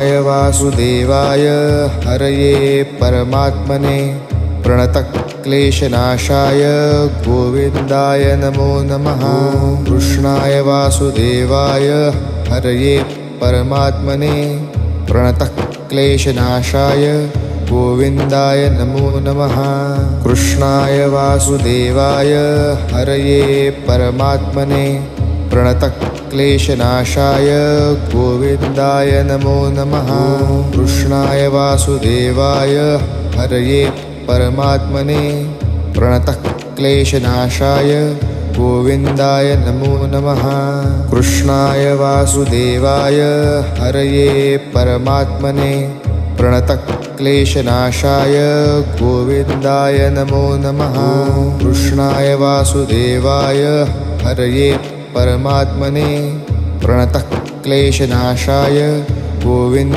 वासुदेवाय हरये परमात्मने प्रणतक्लेशनाशाय गोविन्दाय नमो नमः। कृष्णाय वासुदेवाय हरये परमात्मने प्रणतक्लेशनाशाय गोविन्दाय नमो नमः। कृष्णाय वासुदेवाय हरये परमात्मने प्रणतक्लेशनाशाय गोविन्दाय नमो नमः। कृष्णाय वासुदेवाय हरये परमात्मने प्रणतक्लेशनाशाय गोविन्दाय नमो नमः। कृष्णाय वासुदेवाय हरये परमात्मने प्रणतक्लेशनाशाय गोविन्दाय नमो नमः। कृष्णाय वासुदेवाय हरये परमात्मने प्रणतक्लेशनाशाय गोविन्द